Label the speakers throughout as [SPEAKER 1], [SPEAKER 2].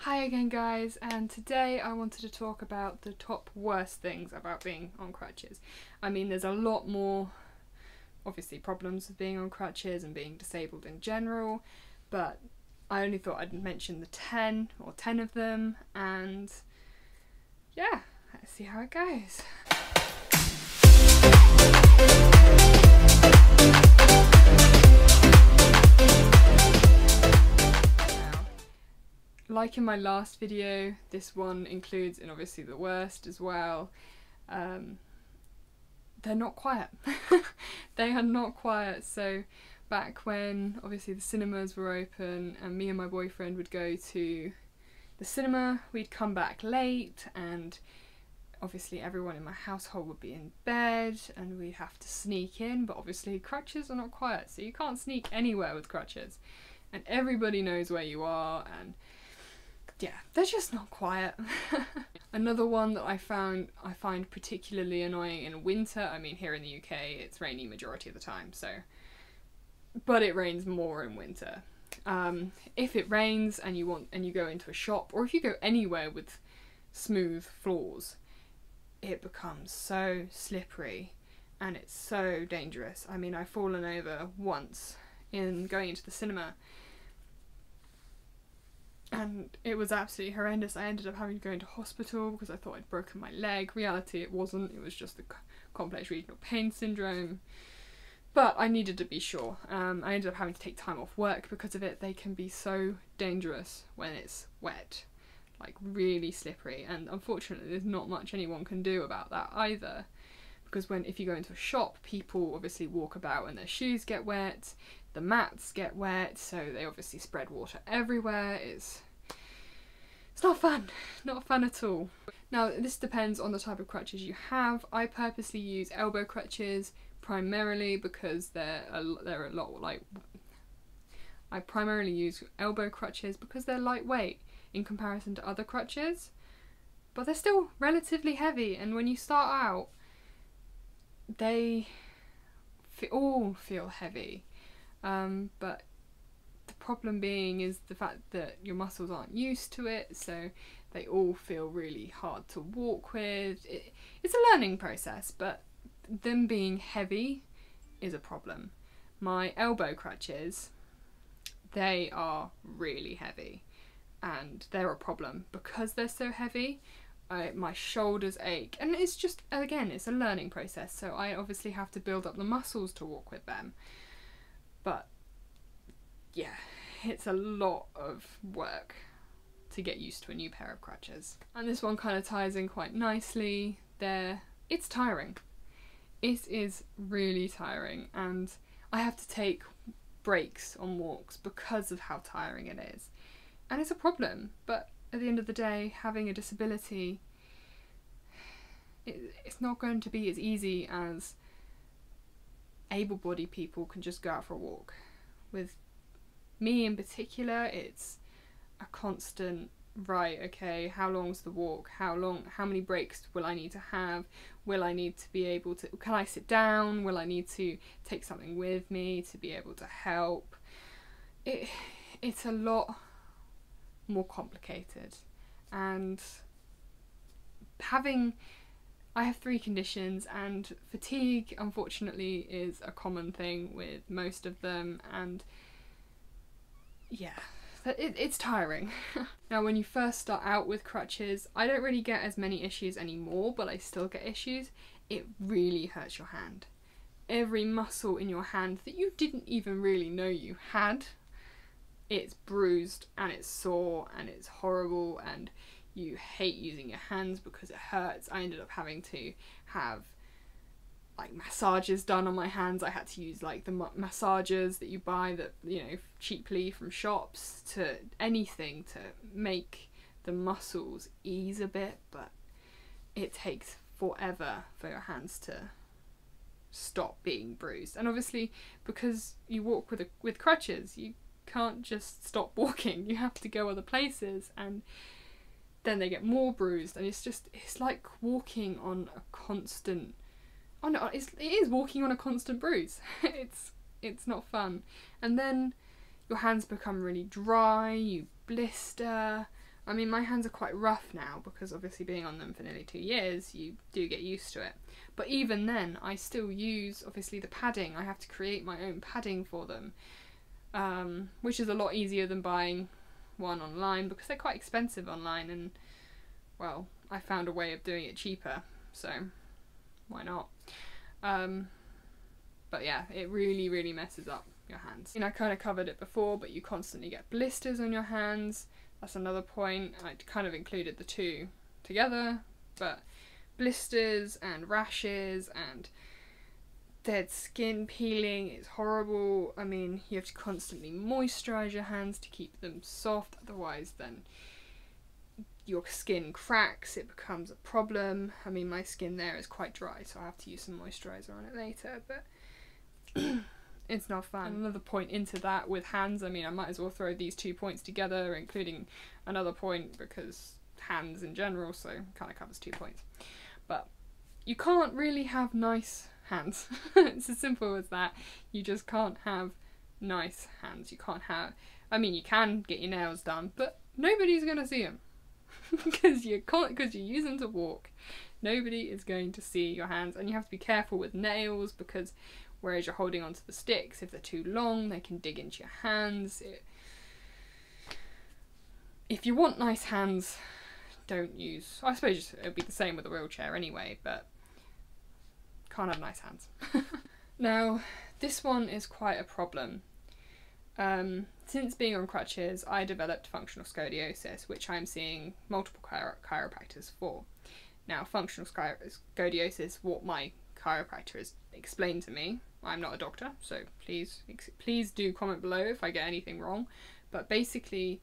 [SPEAKER 1] Hi again guys, and today I wanted to talk about the top worst things about being on crutches. I mean, there's a lot more obviously problems with being on crutches and being disabled in general, but I only thought I'd mention the 10 of them, and yeah, let's see how it goes. Like in my last video, this one includes, and obviously the worst as well, they're not quiet. They are not quiet. So back when obviously the cinemas were open and me and my boyfriend would go to the cinema, we'd come back late and obviously everyone in my household would be in bed and we'd have to sneak in, but obviously crutches are not quiet, so you can't sneak anywhere with crutches and everybody knows where you are, and yeah, they're just not quiet. Another one that I find particularly annoying in winter. I mean, here in the UK it's rainy majority of the time, so, but it rains more in winter. If it rains and you go into a shop, or if you go anywhere with smooth floors, it becomes so slippery and it's so dangerous. I mean, I've fallen over once in going into the cinema and it was absolutely horrendous. I ended up having to go into hospital because I thought I'd broken my leg. Reality, it wasn't. It was just the complex regional pain syndrome. But I needed to be sure. I ended up having to take time off work because of it. They can be so dangerous when it's wet, like really slippery. And unfortunately, there's not much anyone can do about that either. Because if you go into a shop, people obviously walk about and their shoes get wet, the mats get wet, so they obviously spread water everywhere. It's not fun, not fun at all. Now this depends on the type of crutches you have. I purposely use elbow crutches primarily because they're a lot like. I primarily use elbow crutches because they're lightweight in comparison to other crutches, but they're still relatively heavy, and when you start out, they all feel heavy, but the problem being is the fact that your muscles aren't used to it, so they all feel really hard to walk with. It's a learning process, but them being heavy is a problem. My elbow crutches, they are really heavy and they're a problem because they're so heavy. My shoulders ache, and it's just, again, it's a learning process, so I obviously have to build up the muscles to walk with them. But yeah, it's a lot of work to get used to a new pair of crutches. And this one kind of ties in quite nicely there. It's tiring. It is really tiring, and I have to take breaks on walks because of how tiring it is. And it's a problem, but at the end of the day, having a disability, it's not going to be as easy as able-bodied people can just go out for a walk. With me in particular, it's a constant, right, okay, how long's the walk? How many breaks will I need to have? Will I need to be able to, can I sit down? Will I need to take something with me to be able to help? It's a lot more complicated, and I have 3 conditions, and fatigue unfortunately is a common thing with most of them, and yeah, it's tiring. Now when you first start out with crutches, I don't really get as many issues anymore, but I still get issues. It really hurts your hand. Every muscle in your hand that you didn't even really know you had, it's bruised and it's sore and it's horrible, and you hate using your hands because it hurts. I ended up having to have like massages done on my hands. I had to use like the massagers that you buy, that, you know, cheaply from shops, to anything to make the muscles ease a bit, but it takes forever for your hands to stop being bruised. And obviously because you walk with crutches, you can't just stop walking, you have to go other places, and then they get more bruised, and it's like walking on a constant, oh no, it is walking on a constant bruise. It's not fun. And then your hands become really dry, you blister, I mean, my hands are quite rough now because obviously being on them for nearly 2 years, you do get used to it. But even then, I still use, obviously, the padding. I have to create my own padding for them, which is a lot easier than buying one online because they're quite expensive online, and, well, I found a way of doing it cheaper, so why not? But yeah, it really, really messes up your hands. And I kind of covered it before, but you constantly get blisters on your hands. That's another point. I kind of included the two together, but blisters and rashes and dead skin peeling is horrible. I mean, you have to constantly moisturize your hands to keep them soft, otherwise then your skin cracks, it becomes a problem. I mean, my skin there is quite dry, so I have to use some moisturiser on it later, but it's not fun. And another point into that with hands, I mean, I might as well throw these 2 points together, including another point, because hands in general, so it kind of covers 2 points. But you can't really have nice hands. It's as simple as that. You just can't have nice hands. You can't have, I mean, you can get your nails done, but nobody's going to see them. Because you use them to walk. Nobody is going to see your hands, and you have to be careful with nails, because whereas you're holding onto the sticks, if they're too long, they can dig into your hands. If you want nice hands, don't use, I suppose it would be the same with a wheelchair anyway, but can't have nice hands. Now, this one is quite a problem. Since being on crutches, I developed functional scoliosis, which I'm seeing multiple chiropractors for. Now, functional scoliosis, what my chiropractor has explained to me, I'm not a doctor, so please do comment below if I get anything wrong, but basically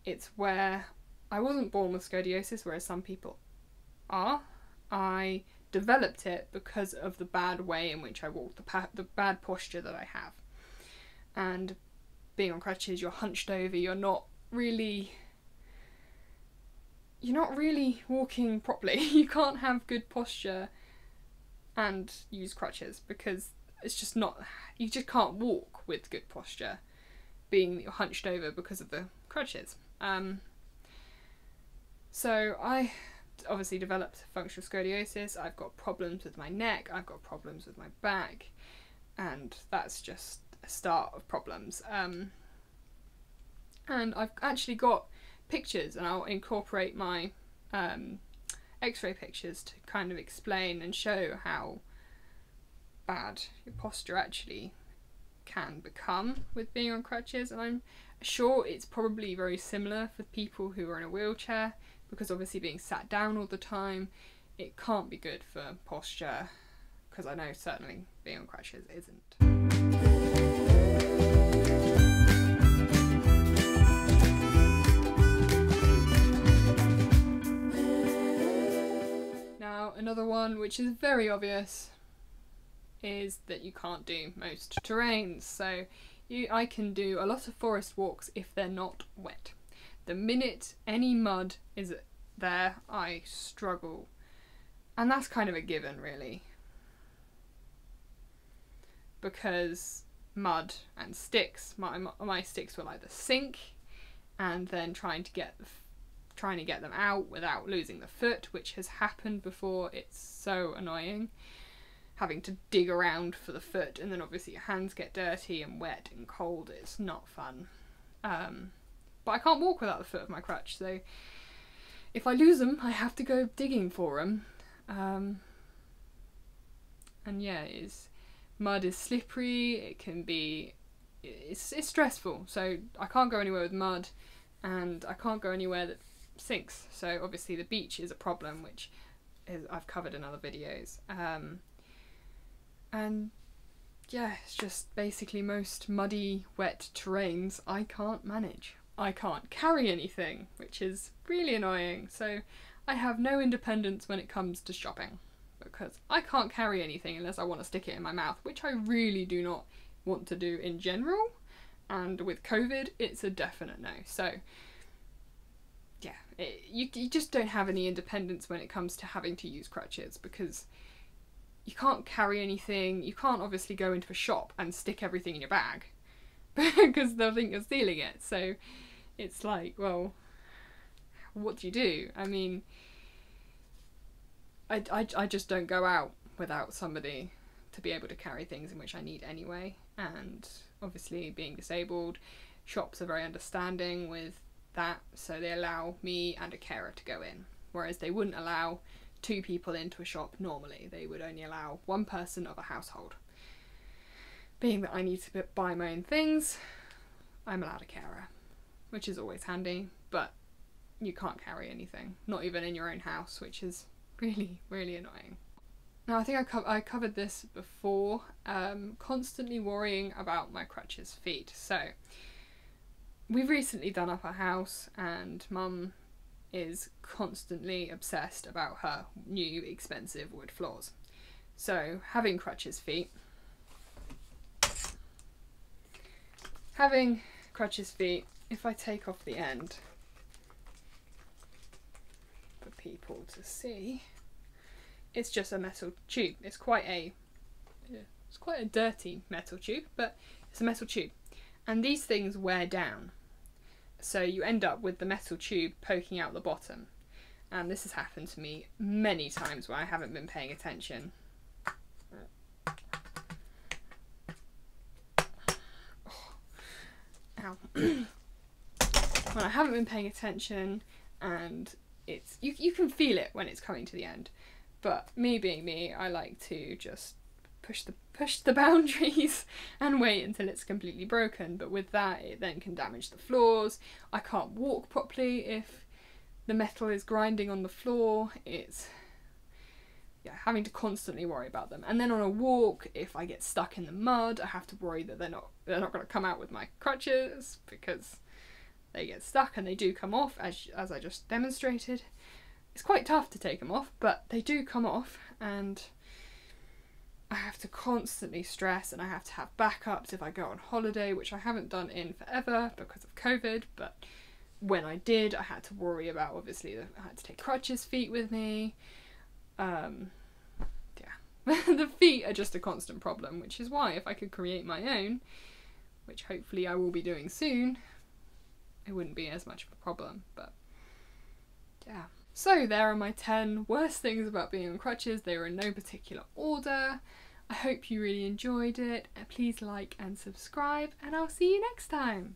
[SPEAKER 1] it's where I wasn't born with scoliosis, whereas some people are. I developed it because of the bad way in which I walk, the bad posture that I have. And being on crutches, you're hunched over, you're not really walking properly. You can't have good posture and use crutches because it's just not, you just can't walk with good posture being that you're hunched over because of the crutches. So I obviously developed functional scoliosis. I've got problems with my neck, I've got problems with my back, and that's just a start of problems. And I've actually got pictures, and I'll incorporate my x-ray pictures to kind of explain and show how bad your posture actually can become with being on crutches. And I'm sure it's probably very similar for people who are in a wheelchair, because obviously being sat down all the time, it can't be good for posture, because I know certainly being on crutches isn't. Now, another one which is very obvious is that you can't do most terrains. So I can do a lot of forest walks if they're not wet. The minute any mud is there, I struggle. And that's kind of a given, really. Because mud and sticks, my sticks will either sink, and then trying to get them out without losing the foot, which has happened before. It's so annoying. Having to dig around for the foot, and then obviously your hands get dirty and wet and cold. It's not fun. But I can't walk without the foot of my crutch, so if I lose them, I have to go digging for them. And yeah, mud is slippery, it can be, it's stressful, so I can't go anywhere with mud, and I can't go anywhere that sinks. So obviously the beach is a problem, which I've covered in other videos. And yeah, it's just basically most muddy, wet terrains I can't manage. I can't carry anything, which is really annoying. So I have no independence when it comes to shopping, because I can't carry anything unless I want to stick it in my mouth, which I really do not want to do in general. And with COVID, it's a definite no. So yeah, you just don't have any independence when it comes to having to use crutches, because you can't carry anything. You can't obviously go into a shop and stick everything in your bag because they'll think you're stealing it. So it's like, well, what do you do? I mean, I just don't go out without somebody to be able to carry things in which I need anyway. And obviously being disabled, shops are very understanding with that, so they allow me and a carer to go in, whereas they wouldn't allow 2 people into a shop normally. They would only allow 1 person of a household. Being that I need to buy my own things, I'm allowed a carer, which is always handy, but you can't carry anything, not even in your own house, which is really, really annoying. Now, I think I covered this before, constantly worrying about my crutches feet. So, we've recently done up our house and Mum is constantly obsessed about her new expensive wood floors. So, having crutches feet, if I take off the end for people to see, it's just a metal tube. It's quite a dirty metal tube, but it's a metal tube. And these things wear down. So you end up with the metal tube poking out the bottom. And this has happened to me many times when I haven't been paying attention. Ow. When I haven't been paying attention, and it's you can feel it when it's coming to the end. But me being me, I like to just push the boundaries and wait until it's completely broken. But with that, it then can damage the floors. I can't walk properly if the metal is grinding on the floor. It's having to constantly worry about them. And then on a walk, if I get stuck in the mud, I have to worry that they're not going to come out with my crutches, because they get stuck, and they do come off as I just demonstrated. It's quite tough to take them off, but they do come off, and I have to constantly stress, and I have to have backups if I go on holiday, which I haven't done in forever because of COVID, but when I did, I had to worry about, obviously, I had to take crutches feet with me. The feet are just a constant problem, which is why if I could create my own, which hopefully I will be doing soon, it wouldn't be as much of a problem, but yeah. So there are my 10 worst things about being on crutches. They were in no particular order. I hope you really enjoyed it. Please like and subscribe, and I'll see you next time.